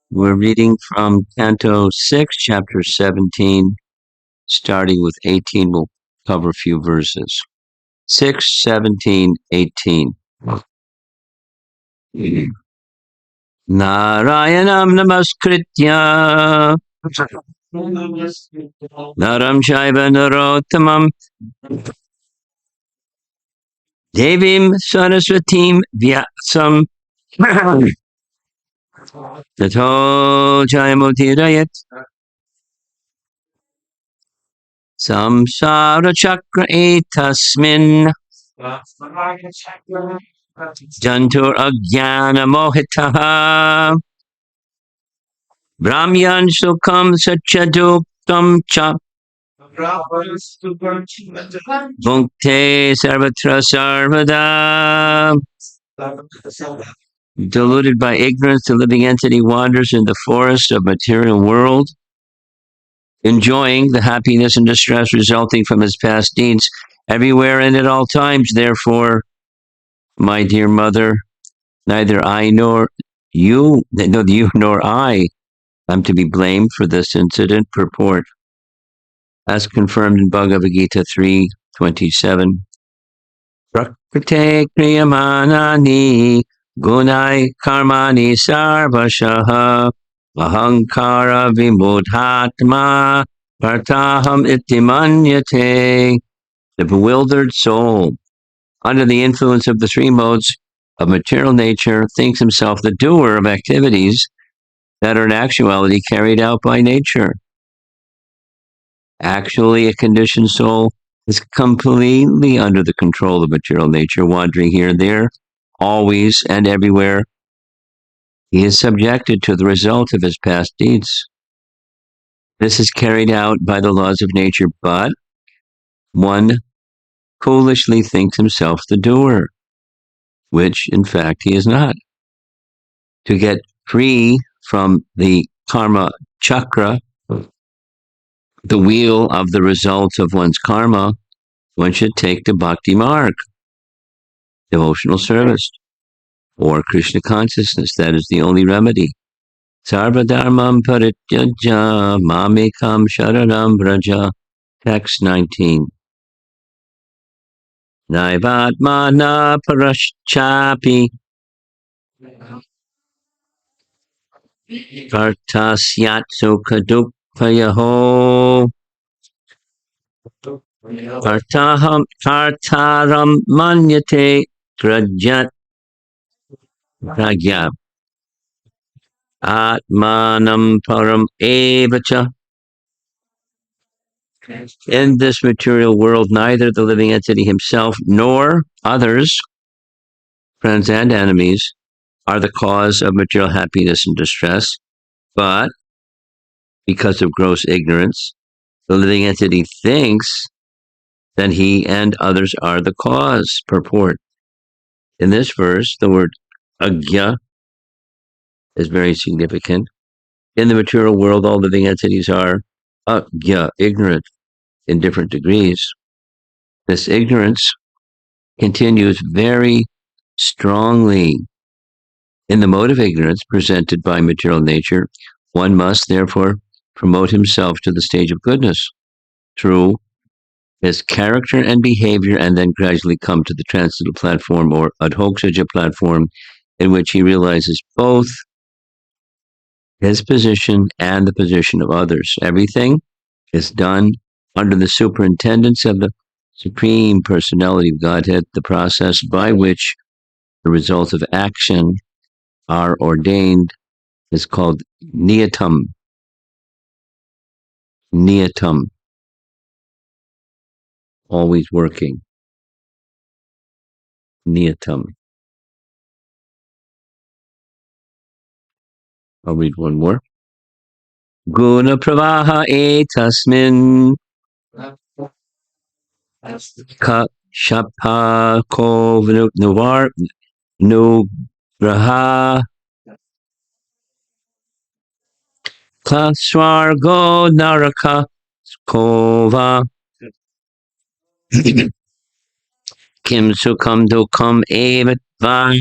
We're reading from Canto 6, Chapter 17, starting with 18. We'll cover a few verses. 6, 17, 18. Narayanam namaskritya naram chaiva narottamam devim saraswatim vyasam tato jayamutirayat samsara chakra etasmin jantur agyana mohitaha brahmyan sukham satyaduktam cha bhunkte sarvatra sarvada. Deluded by ignorance, the living entity wanders in the forest of material world, enjoying the happiness and distress resulting from his past deeds everywhere and at all times. Therefore, my dear mother, neither I nor you, nor I am to be blamed for this incident. Purport, as confirmed in Bhagavad Gita 3:27. Prakrite kriyamanani gunai karmani sarvashaha ahankara vimudhatma partaham itimanyate. The bewildered soul, under the influence of the three modes of material nature, thinks himself the doer of activities that are in actuality carried out by nature. Actually, a conditioned soul is completely under the control of material nature, wandering here and there, always and everywhere. He is subjected to the result of his past deeds. This is carried out by the laws of nature, but one foolishly thinks himself the doer, which in fact he is not. To get free from the karma chakra, the wheel of the results of one's karma, one should take the bhakti marg, devotional service, or Krishna consciousness. That is the only remedy. Sarvadharmam parityaja mamekam sharanam vraja. Text 19. Naivatmana paraschapi kartasyat sukadukpayaho kartaram manyate grajat pragya atmanam param evacha. In this material world, neither the living entity himself nor others, friends and enemies, are the cause of material happiness and distress, but because of gross ignorance, the living entity thinks that he and others are the cause. Purport. In this verse, the word agya is very significant. In the material world, all living entities are agya, ignorant, in different degrees. This ignorance continues very strongly. In the mode of ignorance presented by material nature, one must therefore promote himself to the stage of goodness through his character and behavior, and then gradually come to the transcendental platform or adhoksaja platform, in which he realizes both his position and the position of others. Everything is done under the superintendence of the Supreme Personality of Godhead, the process by which the results of action are ordained is called niyatam. Niyatam. Always working. Niyatam. I'll read one more. Guna pravaha etasmin ka shapa ko nuvar nugraha ka swargo naraka kova kim sukham dukham evat va.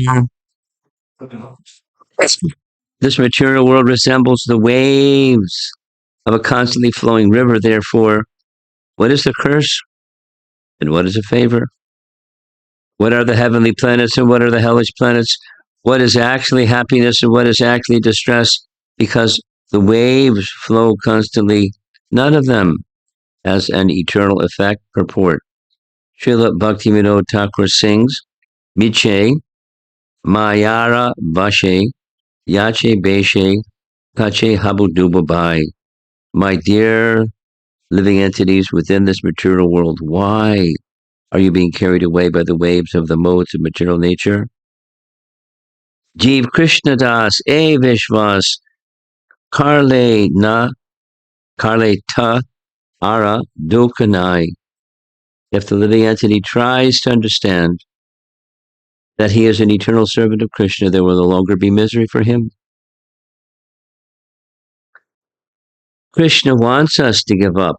This material world resembles the waves of a constantly flowing river. Therefore, what is the curse and what is a favor? What are the heavenly planets and what are the hellish planets? What is actually happiness and what is actually distress? Because the waves flow constantly, none of them has an eternal effect. Purport. Srila Bhaktivinoda Thakur sings, Miche, Mayara Vashe, Yache Beshe, Kache Habudubabai. My dear living entities within this material world, why are you being carried away by the waves of the modes of material nature? Jeev Krishna Das, E Vishwas, Karle Na, Karle Ta, Ara, Dukanai. If the living entity tries to understand that he is an eternal servant of Krishna, there will no longer be misery for him. Krishna wants us to give up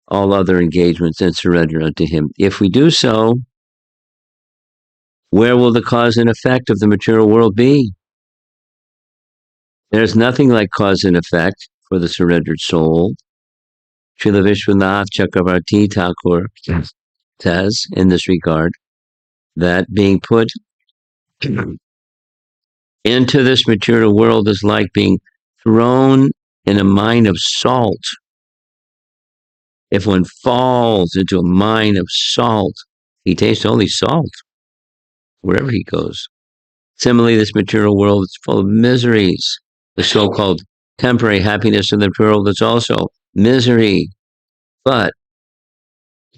all other engagements and surrender unto him. If we do so, where will the cause and effect of the material world be? There's nothing like cause and effect for the surrendered soul. Srila Vishwanath Chakravarti Thakur says in this regard that being put into this material world is like being thrown in a mine of salt. If one falls into a mine of salt, he tastes only salt wherever he goes. Similarly, this material world is full of miseries. The so-called temporary happiness in the world is also misery. But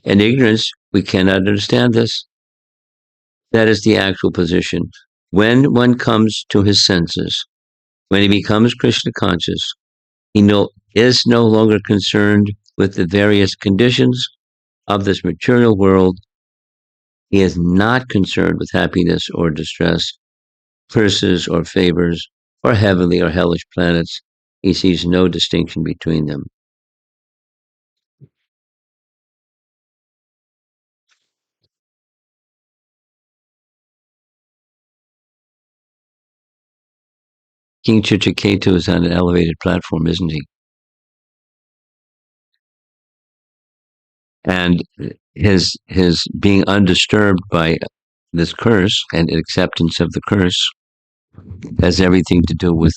in ignorance, we cannot understand this. That is the actual position. When one comes to his senses, when he becomes Krishna conscious, he is no longer concerned with the various conditions of this material world. He is not concerned with happiness or distress, curses or favors, or heavenly or hellish planets. He sees no distinction between them. King Chitraketu is on an elevated platform, isn't he? And his being undisturbed by this curse and acceptance of the curse has everything to do with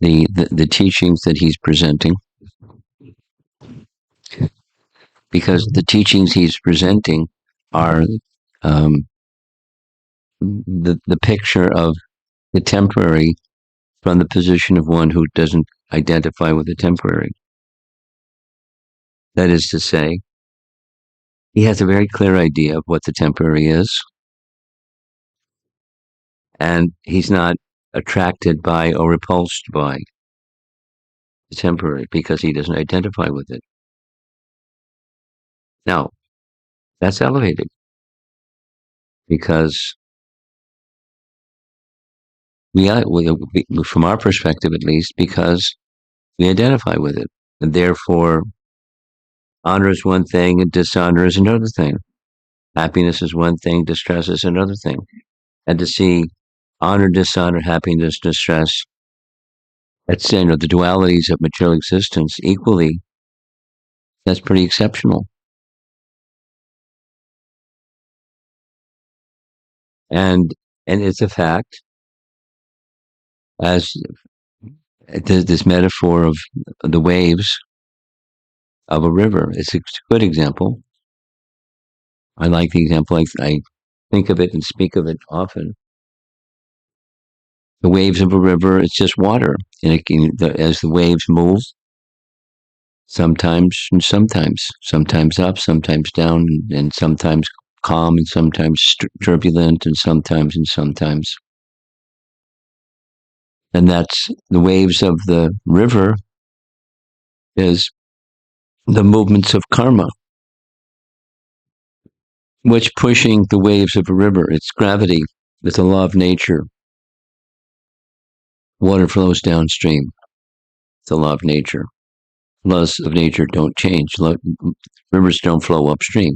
the teachings that he's presenting. Because the teachings he's presenting are the picture of the temporary from the position of one who doesn't identify with the temporary. That is to say, he has a very clear idea of what the temporary is, and he's not attracted by or repulsed by the temporary because he doesn't identify with it. Now, that's elevated because we, from our perspective at least, because we identify with it, and therefore honor is one thing and dishonor is another thing. Happiness is one thing, distress is another thing. And to see honor, dishonor, happiness, distress, that's, the dualities of material existence equally, that's pretty exceptional. And it's a fact, as this metaphor of the waves of a river. It's a good example. I like the example. I think of it and speak of it often. The waves of a river, it's just water. And as the waves move, sometimes up, sometimes down, and sometimes calm, and sometimes turbulent, and sometimes. And that's the waves of the river is the movements of karma, which pushing the waves of a river, it's gravity, it's a law of nature. Water flows downstream. It's a law of nature. Laws of nature don't change. Rivers don't flow upstream.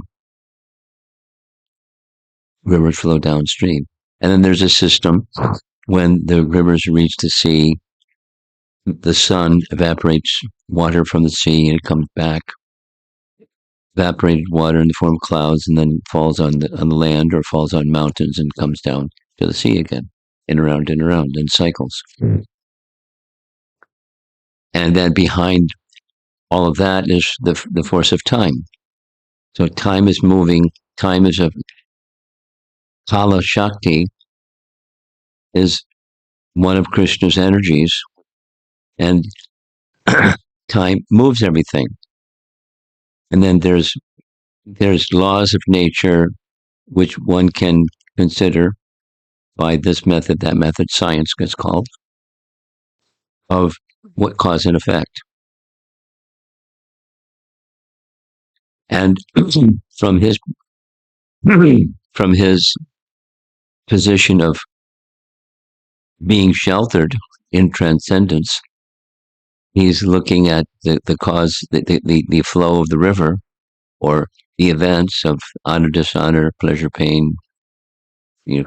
Rivers flow downstream. And then there's a system when the rivers reach the sea, The sun evaporates water from the sea and it comes back, evaporated water in the form of clouds, and then falls on the land or falls on mountains and comes down to the sea again, and around and cycles. And then behind all of that is the force of time. So time is moving. Time is a Kala Shakti is one of Krishna's energies, and time moves everything. And then there's laws of nature which one can consider by this method, that method, science gets called, of what cause and effect. And from his from his position of being sheltered in transcendence, he's looking at the cause, the flow of the river, or the events of honor, dishonor, pleasure, pain,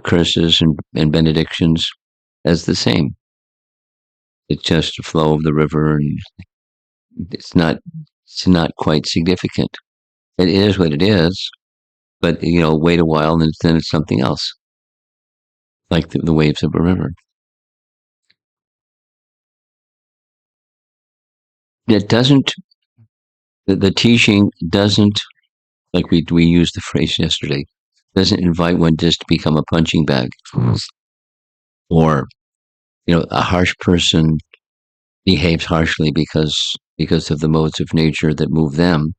curses and benedictions as the same. It's just the flow of the river, and it's not quite significant. It is what it is, but wait a while, and then it's something else, like the waves of a river. It doesn't. The teaching doesn't, like we used the phrase yesterday, doesn't invite one just to become a punching bag, or a harsh person behaves harshly because of the modes of nature that move them.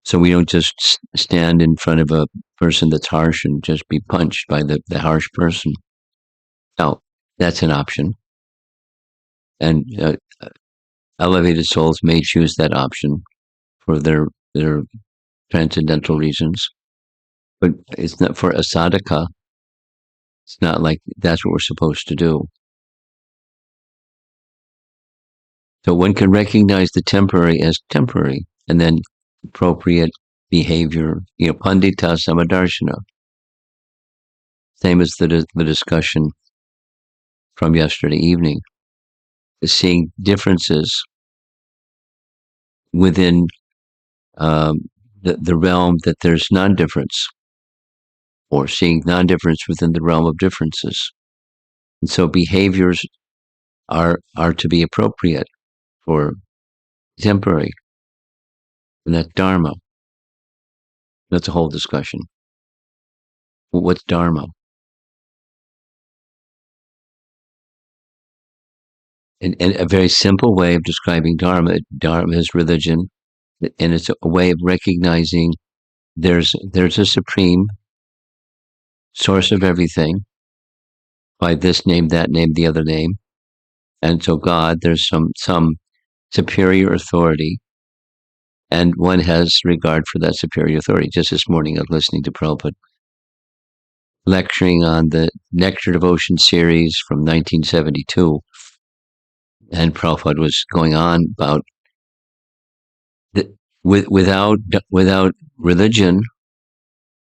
So we don't just stand in front of a person that's harsh and just be punched by the harsh person. Now, that's an option. And elevated souls may choose that option for their transcendental reasons. But it's not for a sadhaka. It's not like that's what we're supposed to do. So one can recognize the temporary as temporary, and then appropriate behavior, pandita samadarshana. Same as the discussion from yesterday evening, is seeing differences within the realm that there's non-difference, or seeing non-difference within the realm of differences. And so behaviors are to be appropriate for temporary. And that's dharma. That's a whole discussion. What's dharma? And a very simple way of describing dharma is religion, and it's a way of recognizing there's a supreme source of everything, by this name, that name, the other name. And so God, there's some superior authority, and one has regard for that superior authority. Just this morning I was listening to Prabhupada lecturing on the Nectar Devotion series from 1972, and Prabhupada was going on about without religion,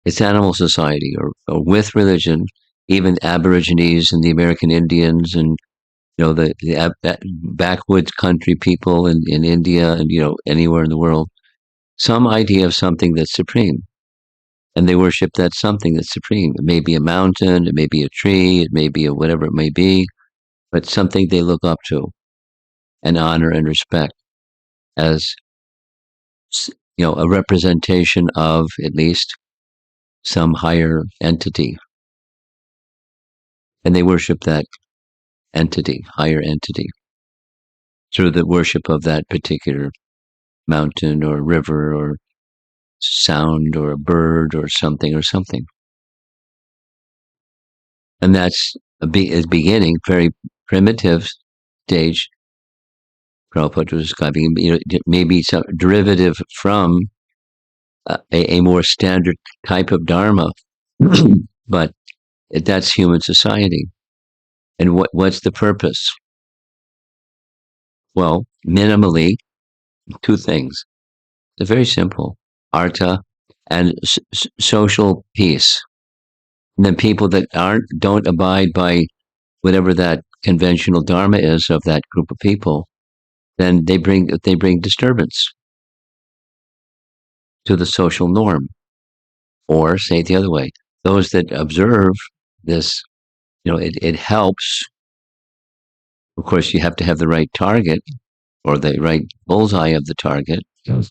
it's animal society, or with religion, even Aborigines and the American Indians and the backwoods country people in India and anywhere in the world, some idea of something that's supreme, and they worship that something that's supreme. It may be a mountain, it may be a tree, it may be a whatever it may be, but something they look up to and honor and respect as a representation of at least some higher entity, and they worship that entity, higher entity, through the worship of that particular mountain or river or sound or a bird or something. And that's a beginning, very primitive stage. Prabhupada was describing, maybe some derivative from a more standard type of dharma, but that's human society. And what's the purpose? Well, minimally, two things. They're very simple: artha and social peace. And then people that don't abide by whatever that conventional dharma is of that group of people, then they bring disturbance to the social norm. Or say it the other way, those that observe this, it helps. Of course, you have to have the right target or the right bullseye of the target. Yes.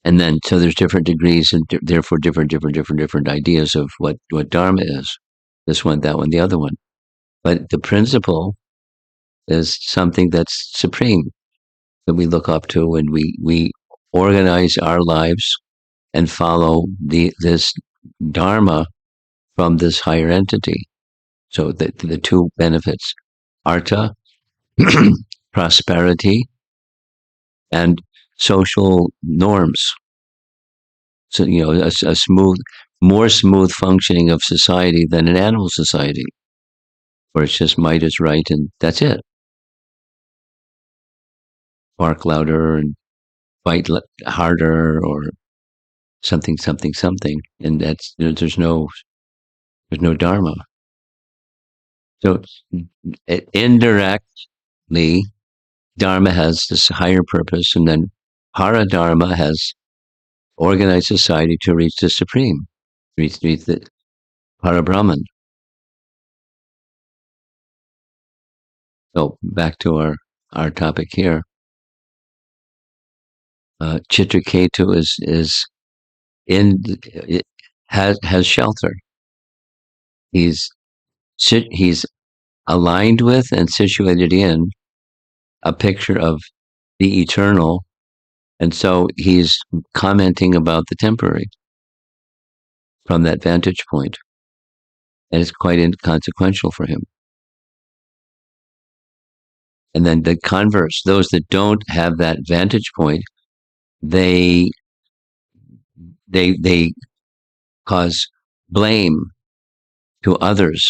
And then, so there's different degrees and therefore different ideas of what dharma is. This one, that one, the other one. But the principle is something that's supreme that we look up to, and we organize our lives and follow this dharma from this higher entity. So the two benefits, artha, prosperity, and social norms. So, a more smooth functioning of society than an animal society, where it's just might is right and that's it. Bark louder and fight harder, or something, and that's there's no dharma. So indirectly, dharma has this higher purpose, and then paradharma has organized society to reach the supreme, reach the Parabrahman. So back to our topic here. Chitraketu has shelter. He's aligned with and situated in a picture of the eternal, and so he's commenting about the temporary from that vantage point, and it's quite inconsequential for him. And then the converse, those that don't have that vantage point, they cause blame to others,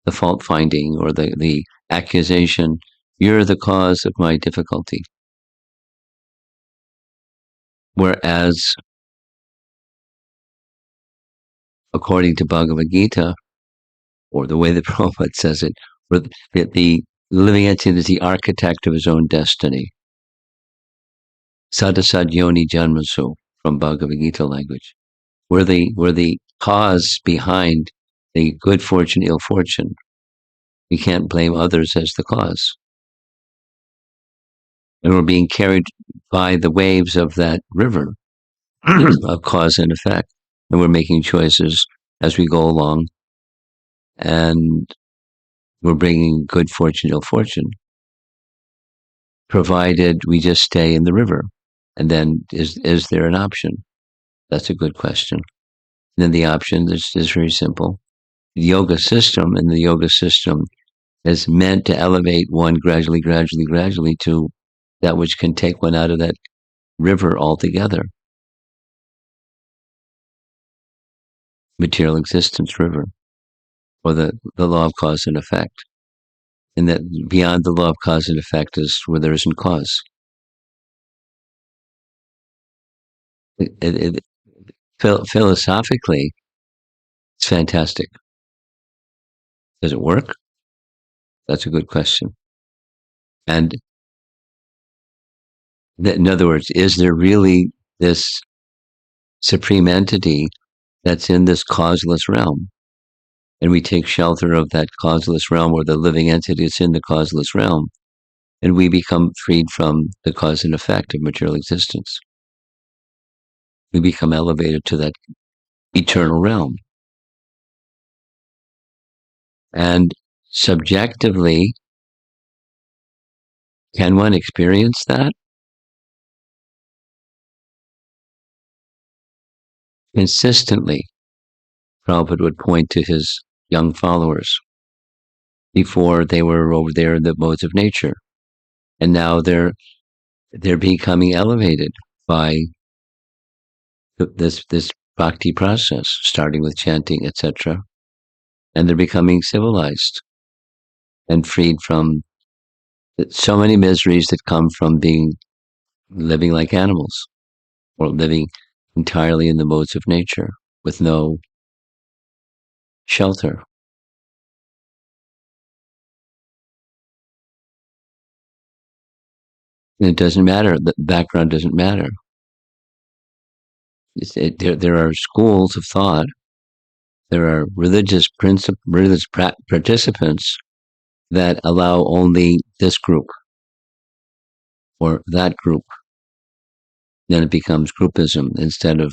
the fault finding or the accusation, you're the cause of my difficulty. Whereas, according to Bhagavad Gita, or the way the Prabhupada says it, the living entity is the architect of his own destiny. Sadasad yoni janmasu, from Bhagavad Gita language. We're the cause behind the good fortune, ill fortune. We can't blame others as the cause. And we're being carried by the waves of that river of cause and effect. And we're making choices as we go along. And we're bringing good fortune, ill fortune, provided we just stay in the river. And then is there an option? That's a good question. And then the option is very simple. The yoga system is meant to elevate one gradually to that which can take one out of that river altogether. Material existence river, or the law of cause and effect. And that beyond the law of cause and effect is where there isn't cause. Philosophically, it's fantastic. Does it work? That's a good question. And in other words, is there really this supreme entity that's in this causeless realm? And we take shelter of that causeless realm, or the living entity that's in the causeless realm, and we become freed from the cause and effect of material existence. We become elevated to that eternal realm. And subjectively, can one experience that? Consistently, Prabhupada would point to his young followers before they were over there in the modes of nature. And now they're becoming elevated by this bhakti process, starting with chanting, etc. And they're becoming civilized and freed from so many miseries that come from living like animals, or living entirely in the modes of nature with no shelter. And it doesn't matter. The background doesn't matter. There are schools of thought. There are religious participants that allow only this group or that group. Then it becomes groupism instead of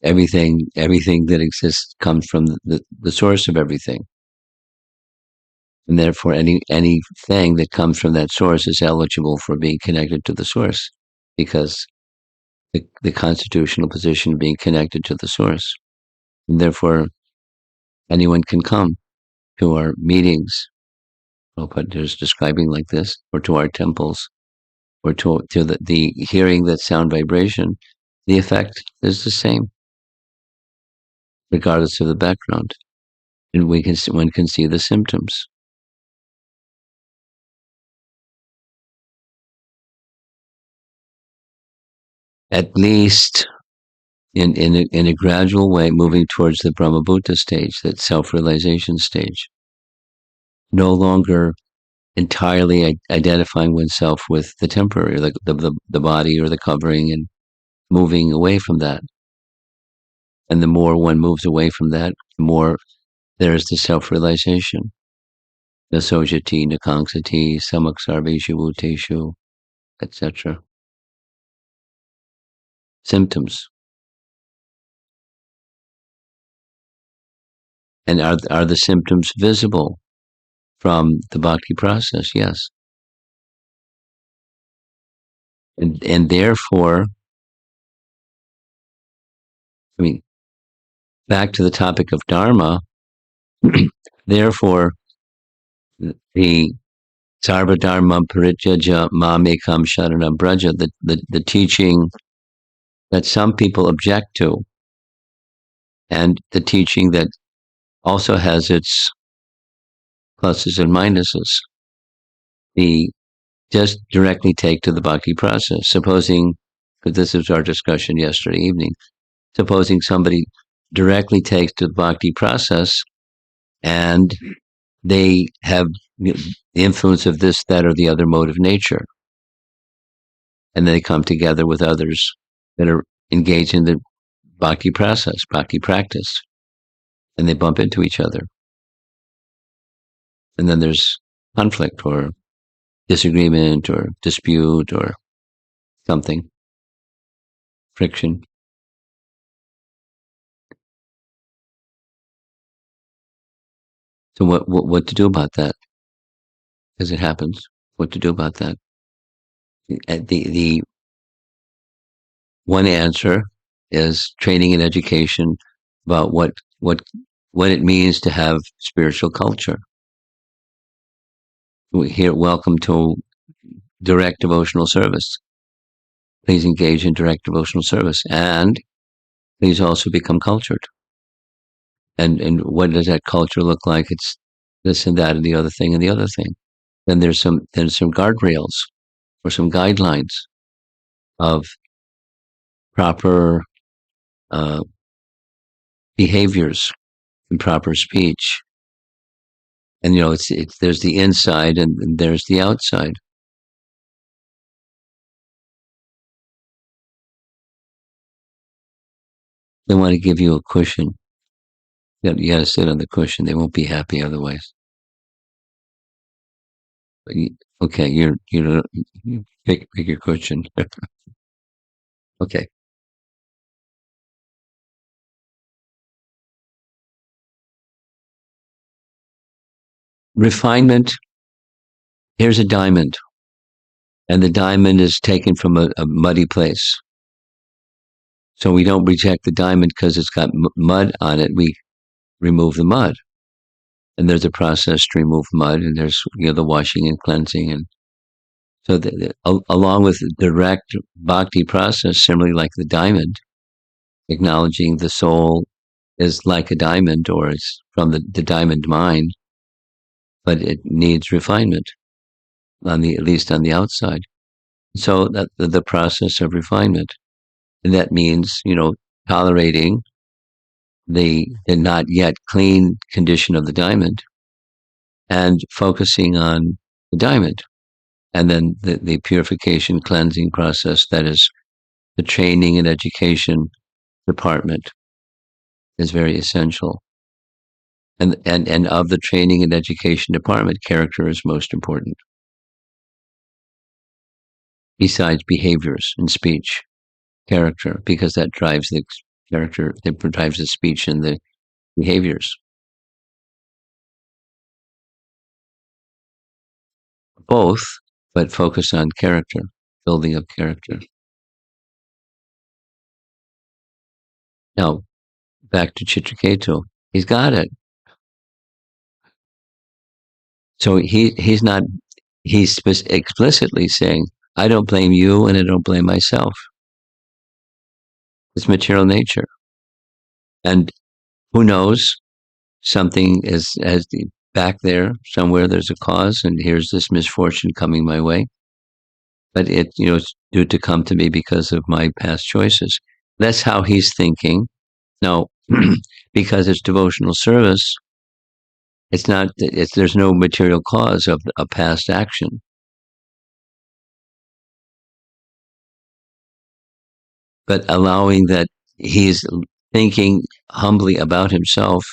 everything. Everything that exists comes from the source of everything. And therefore, anything that comes from that source is eligible for being connected to the source, because the constitutional position of being connected to the source. And therefore, anyone can come to our meetings, Prabhupada is describing like this, or to our temples, or to the hearing that sound vibration. The effect is the same, regardless of the background. And one can see the symptoms. At least in a gradual way, moving towards the Brahmabhuta stage, that self-realization stage. No longer entirely identifying oneself with the temporary, the body or the covering, and moving away from that. And the more one moves away from that, the more there is the self-realization. The sojati, nakangsati, samaksarveshu bhuteshu, etc. Symptoms. And are the symptoms visible from the bhakti process? Yes. And therefore, I mean, back to the topic of dharma, therefore, the sarva dharma parityaja mamekam sharanam braja, the teaching that some people object to, and the teaching that also has its pluses and minuses, the just directly take to the bhakti process. Supposing, because this was our discussion yesterday evening, supposing somebody directly takes to the bhakti process and they have the influence of this, that, or the other mode of nature, and they come together with others that are engaged in the bhakti process, bhakti practice, and they bump into each other. And then there's conflict or disagreement or dispute or something, friction. So what to do about that? Because it happens. What to do about that? The one answer is training and education about what it means to have spiritual culture. We here, welcome to direct devotional service. Please engage in direct devotional service, and please also become cultured. And what does that culture look like? It's this and that and the other thing and the other thing. Then there's some guardrails or some guidelines of proper behaviors and proper speech. And there's the inside and there's the outside. They want to give you a cushion. You got to sit on the cushion. They won't be happy otherwise. Okay, you pick your cushion. Okay. Refinement. Here's a diamond, and the diamond is taken from a muddy place. So we don't reject the diamond because it's got mud on it. We remove the mud, and there's a process to remove mud, and there's the washing and cleansing, and so along with direct bhakti process, similarly like the diamond, acknowledging the soul is like a diamond, or it's from the diamond mine, but it needs refinement at least on the outside. So that the process of refinement, and that means tolerating the not yet clean condition of the diamond and focusing on the diamond And then the purification cleansing process, that is the training and education department, is very essential. And of the training and education department, character is most important. Besides behaviors and speech, character, because that drives the character, it drives the speech and the behaviors. Both, but focus on character, building of character. Now, back to Chitraketu. He's got it. So he's explicitly saying, I don't blame you and I don't blame myself. It's material nature. And who knows? Something has back there somewhere, there's a cause, and here's this misfortune coming my way. But it's due to come to me because of my past choices. That's how he's thinking. No, because it's devotional service, there's no material cause of a past action. But allowing that he's thinking humbly about himself.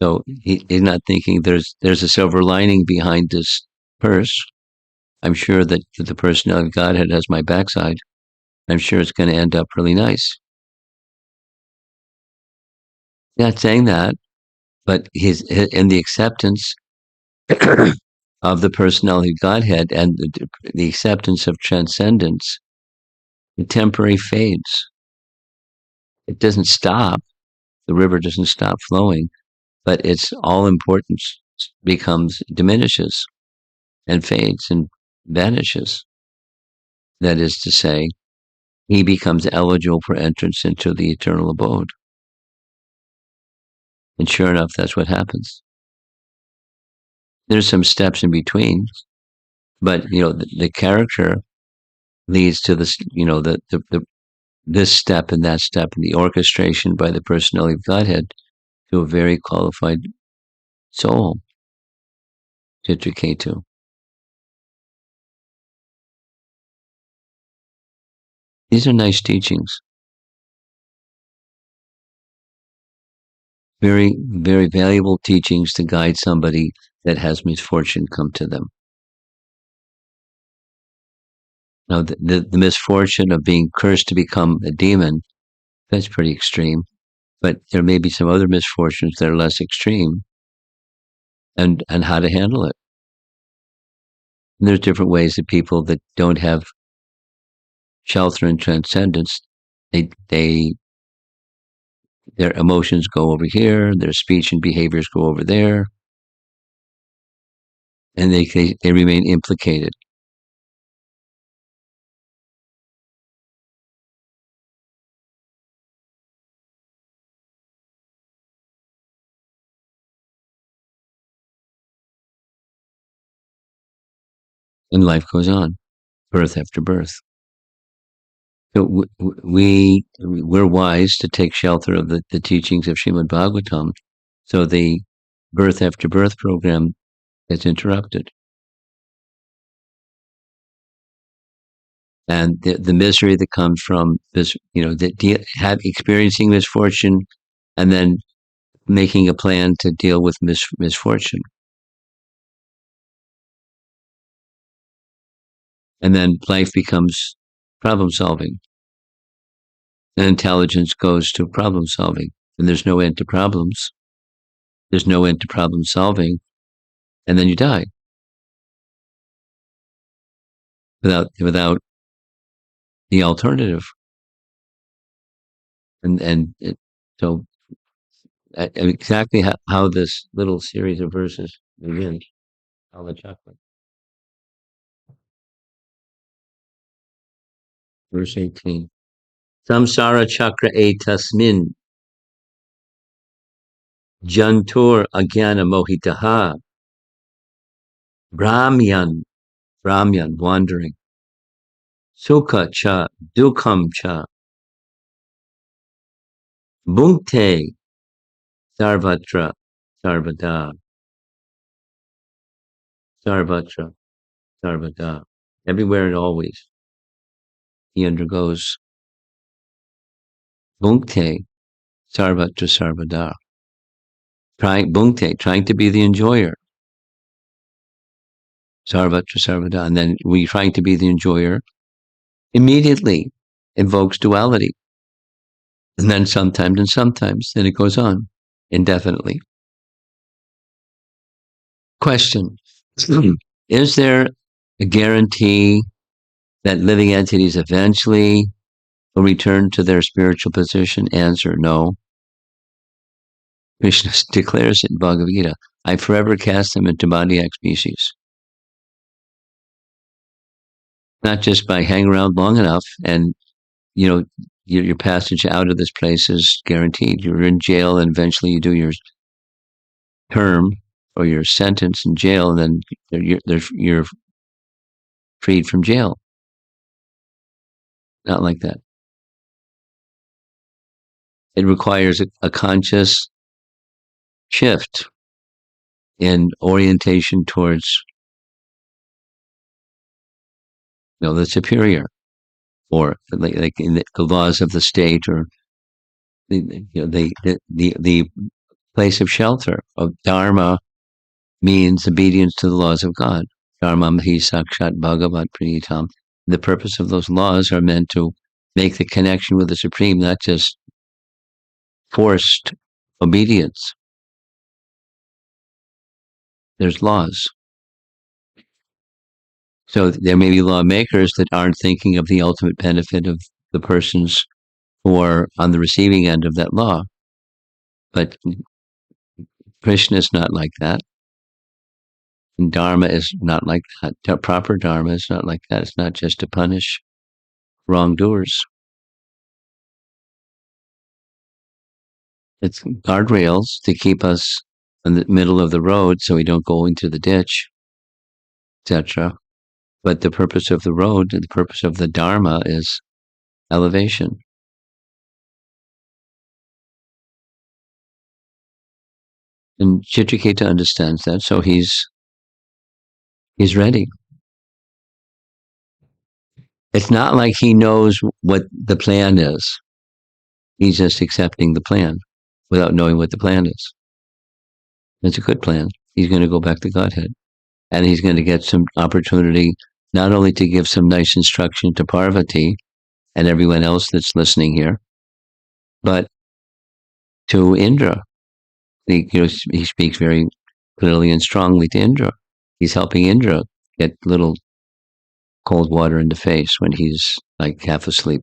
So he's not thinking there's a silver lining behind this purse. I'm sure that the personality of Godhead has my backside. I'm sure it's going to end up really nice. Not saying that, but he's in the acceptance of the personality of Godhead and the acceptance of transcendence. The temporary fades. It doesn't stop. The river doesn't stop flowing, but its all importance diminishes and fades and vanishes. That is to say, he becomes eligible for entrance into the eternal abode. And sure enough, that's what happens. There's some steps in between, but the character leads to this, this step and that step, and the orchestration by the personality of Godhead to a very qualified soul, Chitraketu. These are nice teachings. Very, very valuable teachings to guide somebody that has misfortune come to them. Now, the misfortune of being cursed to become a demon, that's pretty extreme. But there may be some other misfortunes that are less extreme, and how to handle it. And there's different ways that people that don't have shelter and transcendence, their emotions go over here, their speech and behaviors go over there, and they remain implicated. And life goes on, birth after birth. So we're wise to take shelter of the teachings of Srimad Bhagavatam. So the birth after birth program gets interrupted. And the misery that comes from this, experiencing misfortune and then making a plan to deal with misfortune. And then life becomes problem solving. And intelligence goes to problem solving. And there's no end to problems. There's no end to problem solving. And then you die. Without the alternative. So exactly how this little series of verses begins. Kala Chakra. Verse 18. Samsara Chakra etasmin jantur agyana mohitaha Brahmyan, wandering. Sukha cha, dukham cha. Bhunkte, sarvatra, sarvada. Sarvatra, Sarvada. Everywhere and always. He undergoes bhunkte sarvatra sarvada. Bhunkte, trying to be the enjoyer. Sarvatra sarvada. And then we trying to be the enjoyer immediately invokes duality. And then sometimes, then it goes on indefinitely. Question. Is there a guarantee that living entities eventually will return to their spiritual position? Answer, no. Krishna declares it in Bhagavad Gita, I forever cast them into bodyac species. Not just by hanging around long enough and, your passage out of this place is guaranteed. You're in jail and eventually you do your term or your sentence in jail and then you're freed from jail. Not like that. It requires a conscious shift in orientation towards the superior, or like in the laws of the state, or the place of shelter of dharma means obedience to the laws of God. Dharmam hi sakshat bhagavat pranitam. The purpose of those laws are meant to make the connection with the Supreme, not just forced obedience. There's laws. So there may be lawmakers that aren't thinking of the ultimate benefit of the persons who are on the receiving end of that law. But Krishna is not like that. And Dharma is not like that. Proper Dharma is not like that. It's not just to punish wrongdoers. It's guardrails to keep us in the middle of the road so we don't go into the ditch, etc. But the purpose of the road, the purpose of the Dharma is elevation. And Chitraketu understands that, so he's ready. It's not like he knows what the plan is. He's just accepting the plan without knowing what the plan is. It's a good plan. He's going to go back to Godhead. And he's going to get some opportunity not only to give some nice instruction to Parvati and everyone else that's listening here, but to Indra. He speaks very clearly and strongly to Indra. He's helping Indra get little cold water in the face when he's like half asleep.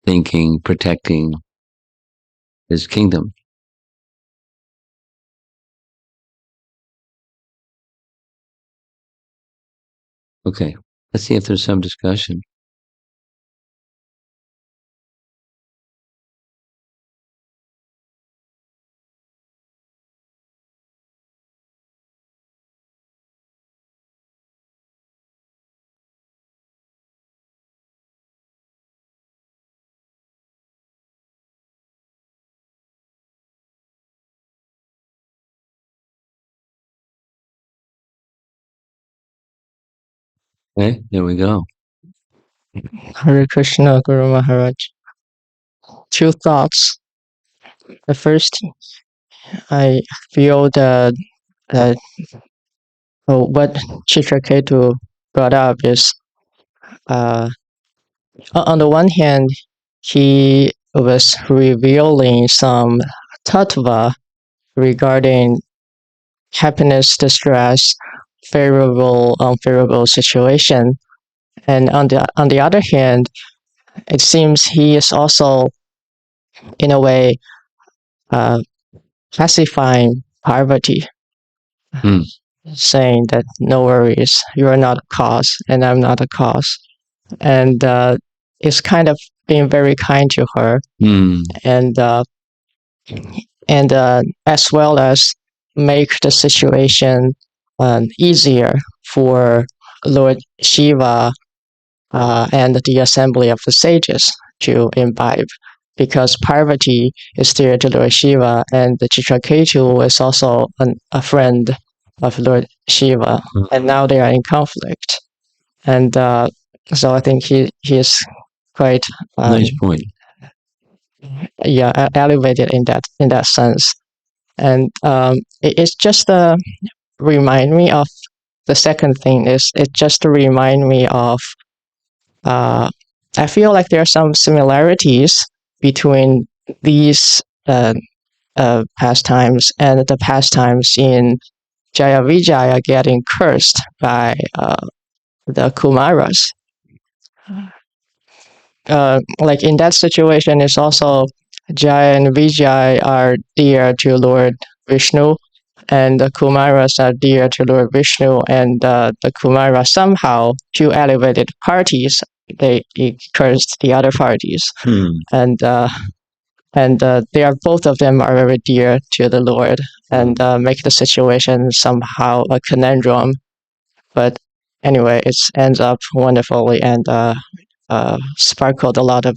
Thinking, protecting his kingdom. Okay, let's see if there's some discussion. Okay, there we go. Hare Krishna, Guru Maharaj. Two thoughts. The first, I feel that what Chitraketu brought up is, on the one hand, he was revealing some tattva regarding happiness, distress, favorable, unfavorable situation. And on the other hand, it seems he is also, in a way, classifying Parvati, saying that no worries, you are not a cause, and I'm not a cause, and is kind of being very kind to her, and as well as make the situation easier for Lord Shiva and the assembly of the sages to imbibe, because Parvati is dear to Lord Shiva, and the Chitraketu is also a friend of Lord Shiva, and now they are in conflict. And so I think he is quite Nice point. elevated in that sense. And it's just remind me of the second thing is it just to remind me of I feel like there are some similarities between these pastimes and the pastimes in Jaya Vijaya getting cursed by the Kumaras. Like in that situation, it's also Jaya and Vijay are dear to Lord Vishnu, and the Kumaras are dear to Lord Vishnu, and the Kumaras somehow, two elevated parties, they cursed the other parties, and they are both of them are very dear to the Lord, and make the situation somehow a conundrum. But anyway, it ends up wonderfully and sparkled a lot of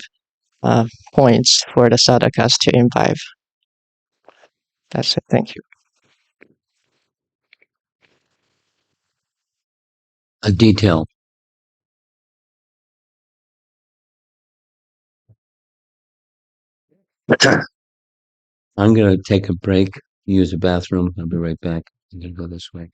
points for the sadhakas to imbibe. That's it. Thank you. A detail. I'm going to take a break, use the bathroom. I'll be right back. I'm going to go this way.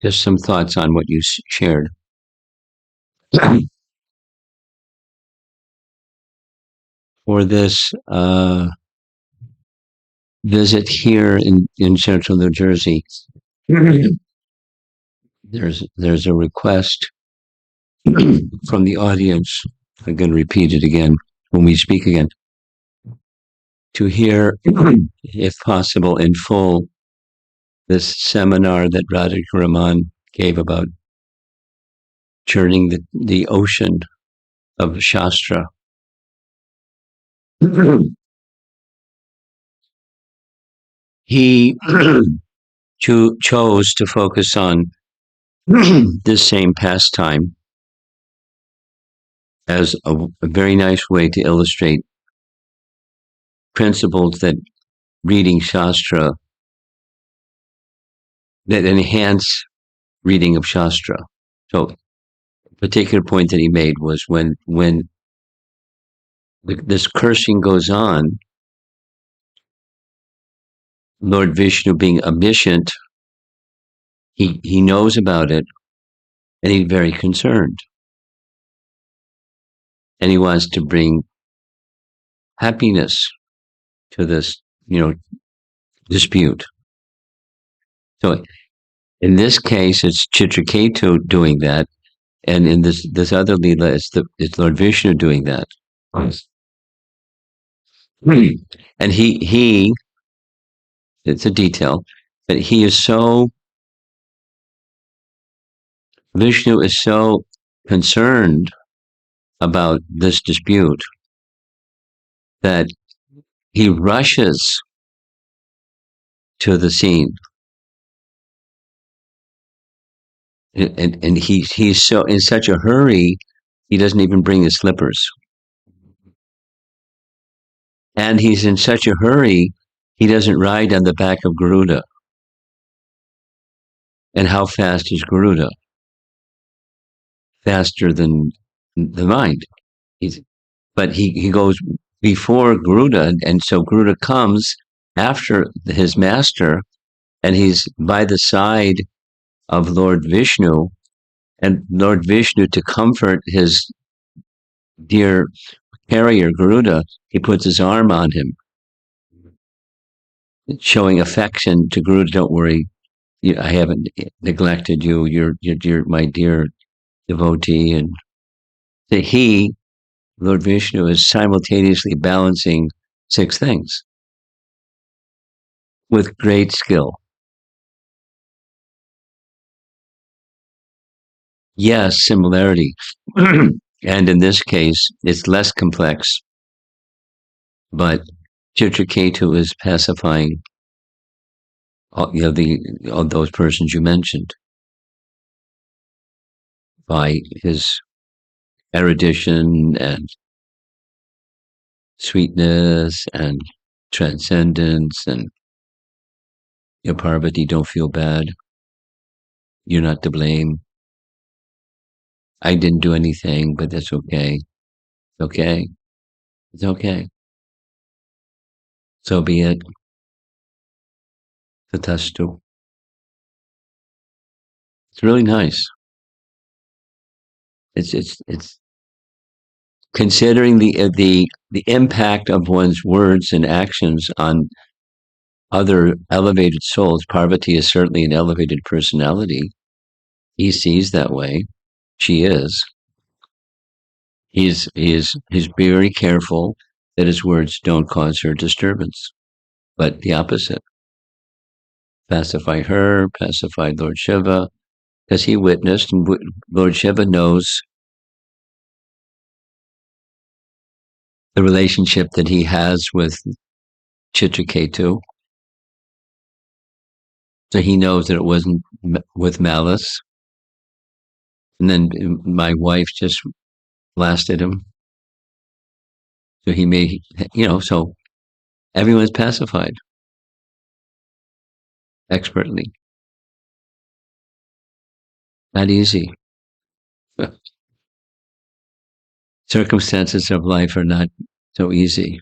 Just some thoughts on what you shared. For this visit here in central New Jersey, there's a request from the audience, I'm going to repeat it again when we speak again, to hear, if possible, in full, this seminar that Radhika Raman gave about churning the ocean of Shastra. He chose to focus on this same pastime as a very nice way to illustrate principles that reading Shastra, that enhance reading of Shastra. So a particular point that he made was when this cursing goes on, Lord Vishnu being omniscient, he knows about it, and he's very concerned. And he wants to bring happiness to this, dispute. So in this case, it's Chitraketu doing that, and in this other Leela, it's Lord Vishnu doing that. And he it's a detail, but Vishnu is so concerned about this dispute that he rushes to the scene. And he's so in such a hurry, he doesn't even bring his slippers. And he's in such a hurry, he doesn't ride on the back of Garuda. And how fast is Garuda? Faster than the mind. But he goes before Garuda, and so Garuda comes after his master, and he's by the side of Lord Vishnu, and Lord Vishnu, to comfort his dear carrier Garuda, he puts his arm on him, showing affection to Garuda. Don't worry, I haven't neglected you. You're my dear devotee. And he, Lord Vishnu, is simultaneously balancing 6 things with great skill. Yes, similarity. And in this case, it's less complex, but Chitraketu is pacifying all those persons you mentioned by his erudition and sweetness and transcendence. And Parvati, don't feel bad. You're not to blame. I didn't do anything, but that's okay. It's okay. It's okay. So be it. Tatastu. It's really nice. It's considering the impact of one's words and actions on other elevated souls. Parvati is certainly an elevated personality. He sees that way. She is. He's very careful that his words don't cause her disturbance, but the opposite. Pacify her, pacify Lord Shiva, because he witnessed, and Lord Shiva knows the relationship that he has with Chitraketu. So he knows that it wasn't with malice. And then my wife just blasted him. So he may, so everyone's pacified expertly. Not easy. Circumstances of life are not so easy.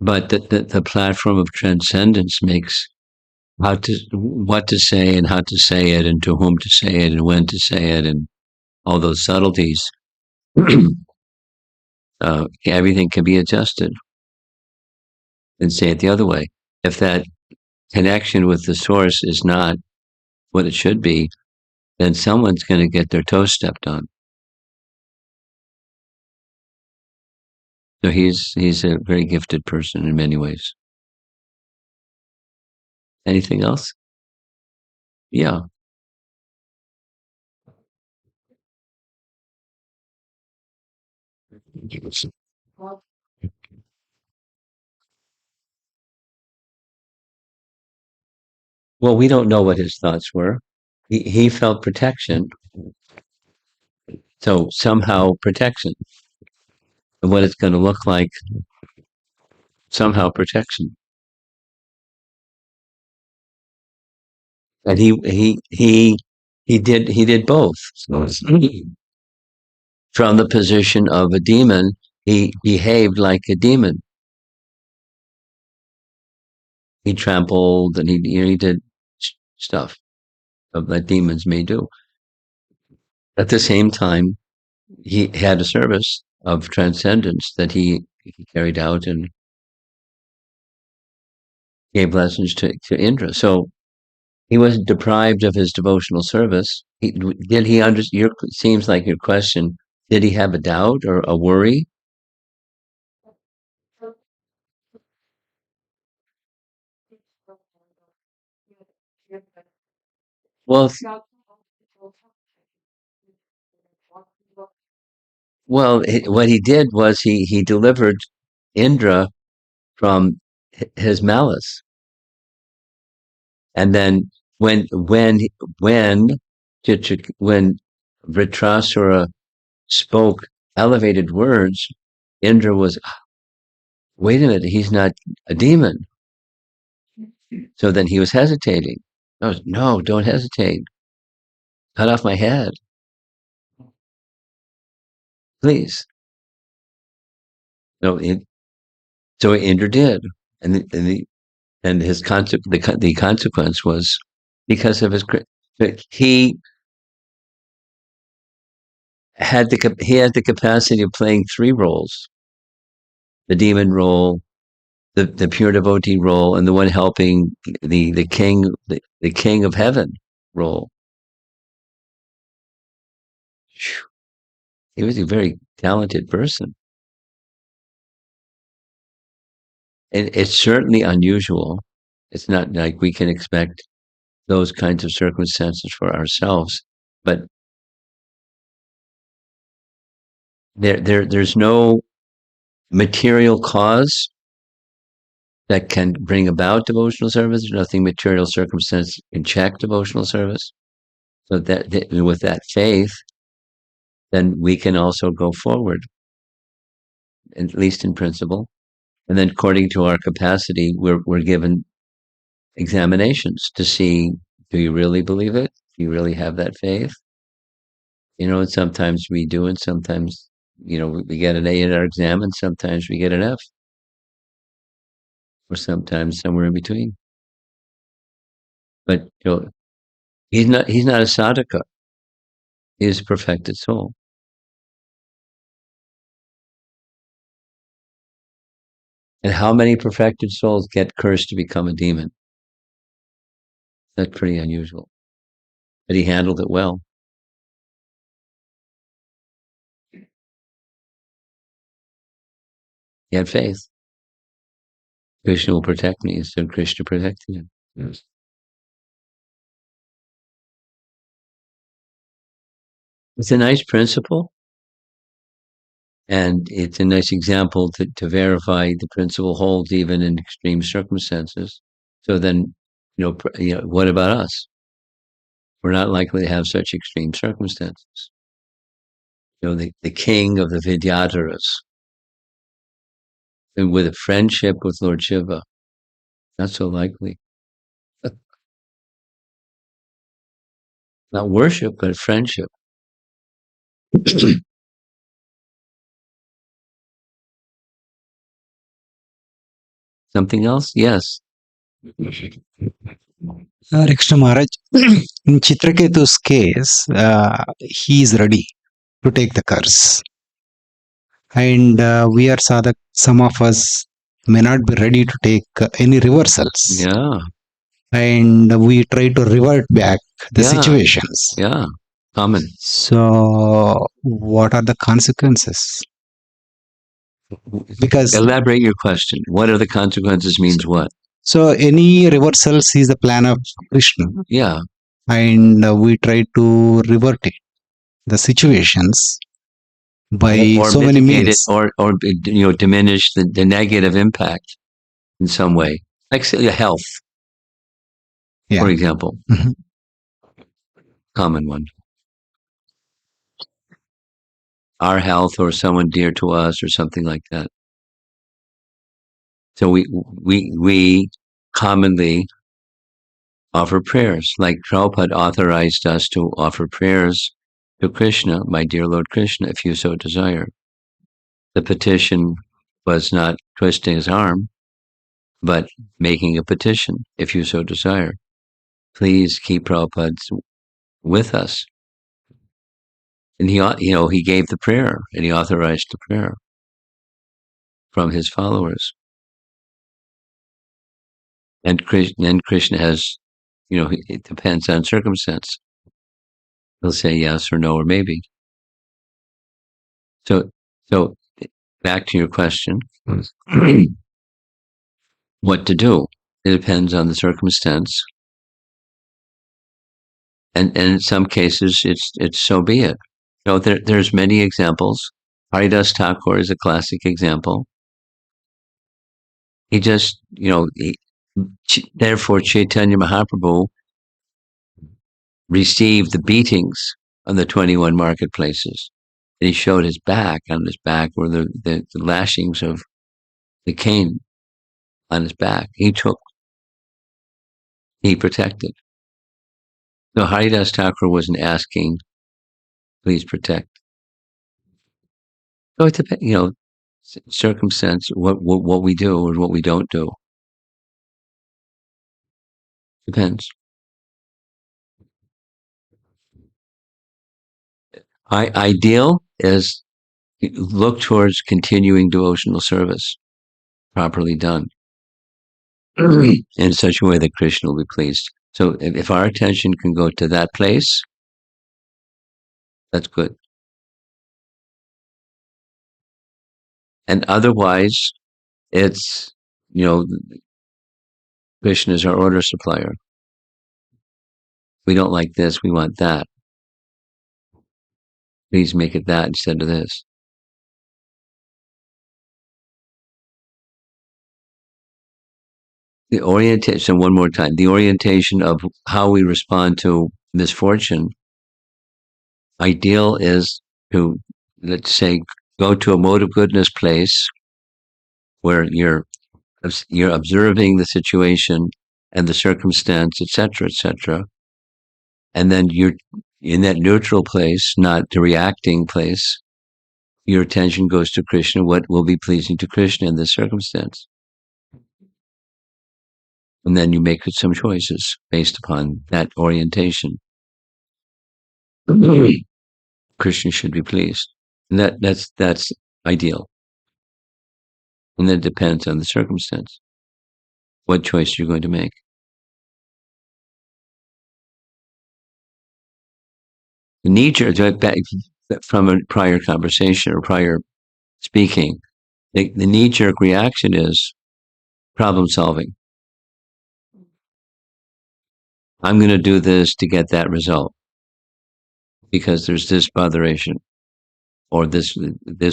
But the platform of transcendence makes what to say and how to say it and to whom to say it and when to say it and all those subtleties. Everything can be adjusted. And say it the other way. If that connection with the source is not what it should be, then someone's going to get their toes stepped on. So he's a very gifted person in many ways. Anything else? Yeah. Well, we don't know what his thoughts were. He felt protection. So somehow protection. And what it's going to look like, somehow protection. And he did both. So from the position of a demon, he behaved like a demon. He trampled and he did stuff that demons may do. At the same time, he had a service of transcendence that he carried out and gave lessons to Indra. So he wasn't deprived of his devotional service. Did he understand? Seems like your question. Did he have a doubt or a worry? Well, what he did was he delivered Indra from his malice, and then when when Vritrasura spoke elevated words, Indra was, wait a minute, he's not a demon. So then he was hesitating. No, don't hesitate. Cut off my head, please. No, so Indra did, and his the consequence was because of his he had the capacity of playing three roles: the demon role, the pure devotee role, and the one helping the king of heaven role. He was a very talented person. And it's certainly unusual. It's not like we can expect those kinds of circumstances for ourselves, but there's no material cause that can bring about devotional service. There's nothing material circumstance can check devotional service. So that with that faith, then we can also go forward, at least in principle. And then according to our capacity, we're given examinations to see, do you really believe it? Do you really have that faith? And sometimes we do, and sometimes, we get an A in our exam, and sometimes we get an F, or sometimes somewhere in between. But he's not a sadhaka. He's a perfected soul. And how many perfected souls get cursed to become a demon? That's pretty unusual. But he handled it well. He had faith. Krishna will protect me, instead of Krishna protecting him. Yes. It's a nice principle, and it's a nice example to verify the principle holds even in extreme circumstances. So then, what about us? We're not likely to have such extreme circumstances. The king of the Vidyadharas, and with a friendship with Lord Shiva, not so likely. Not worship, but friendship. Something else? Yes. Krishna Maharaj, in Chitraketu's case, he is ready to take the curse. And we are sadhak, some of us may not be ready to take any reversals. Yeah. and we try to revert back the Yeah. situations. Yeah. Common. So, what are the consequences? Because Elaborate your question. What are the consequences means what? so any reversals is the plan of Krishna, Yeah. and we try to revert it, the situations by Or so many mitigate it, means. or diminish the negative impact in some way. Like say, health, Yeah. for example. Mhm. Common one. Our health or someone dear to us or something like that. So we commonly offer prayers, like Prabhupada authorized us to offer prayers to Krishna, my dear Lord Krishna, if you so desire. The petition was not twisting his arm, but making a petition, if you so desire. Please keep Prabhupada with us. And he gave the prayer and he authorized the prayer from his followers. And Krishna has, it depends on circumstance. He'll say yes or no or maybe. So back to your question, what to do? It depends on the circumstance. And in some cases, it's so be it. There's many examples. Haridas Thakur is a classic example. He just, therefore Chaitanya Mahaprabhu received the beatings on the 21 marketplaces. And he showed his back. On his back were the lashings of the cane on his back. He protected. So Haridas Thakur wasn't asking, please protect. So it depends, circumstance, what we do or what we don't do. Depends. Ideal is look towards continuing devotional service, properly done, in such a way that Krishna will be pleased. So if our attention can go to that place, that's good. And otherwise, it's, Krishna is our order supplier. We don't like this, we want that. Please make it that instead of this. The orientation, one more time, the orientation of how we respond to misfortune, ideal is to, let's say, go to a mode of goodness place where you're observing the situation and the circumstance, etc., and then you're in that neutral place, not the reacting place. Your attention goes to Krishna. What will be pleasing to Krishna in this circumstance? And then you make some choices based upon that orientation. Krishna should be pleased, and that's ideal. And then it depends on the circumstance, what choice you're going to make. The knee-jerk, from a prior conversation or prior speaking, the knee-jerk reaction is problem solving. I'm going to do this to get that result because there's this botheration or this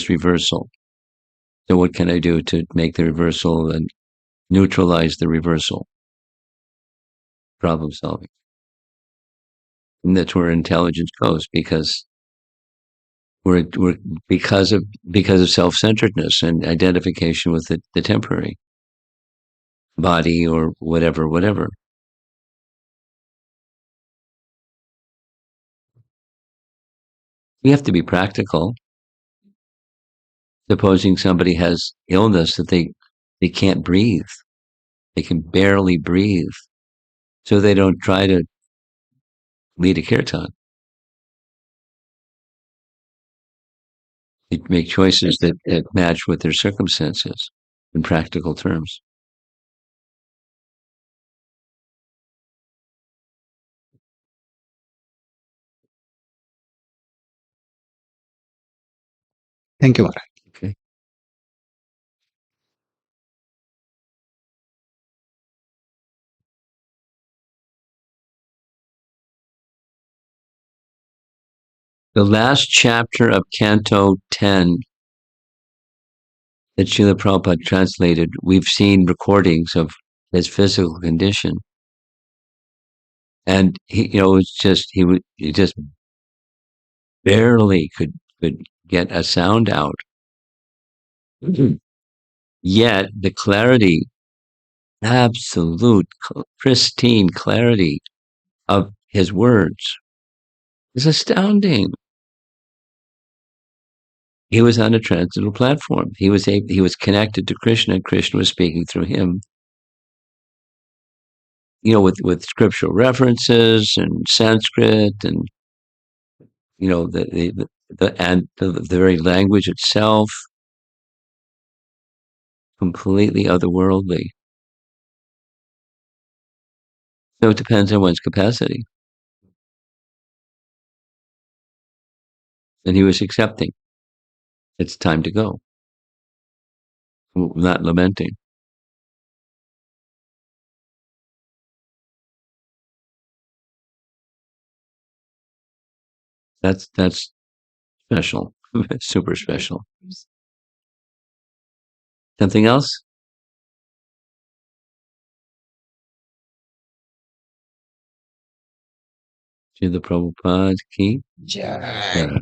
reversal. So what can I do to make the reversal and neutralize the reversal? Problem solving. And that's where intelligence goes, because we're because of self-centeredness and identification with the temporary body or whatever. We have to be practical. Supposing somebody has illness that they can't breathe, they can barely breathe, so they don't try to lead a kirtan. They make choices that match with their circumstances in practical terms. Thank you, Maharaj. Okay. The last chapter of Canto 10 that Srila Prabhupada translated, we've seen recordings of his physical condition. And he just barely could get a sound out. Yet the clarity, absolute pristine clarity of his words is astounding. He was on a transcendental platform. He was connected to Krishna, and Krishna was speaking through him. With scriptural references and Sanskrit, and the very language itself, completely otherworldly. So it depends on one's capacity. And he was accepting. It's time to go. Not lamenting. That's special. Super special. Something else? Srila Prabhupada ki? Jai. Yeah.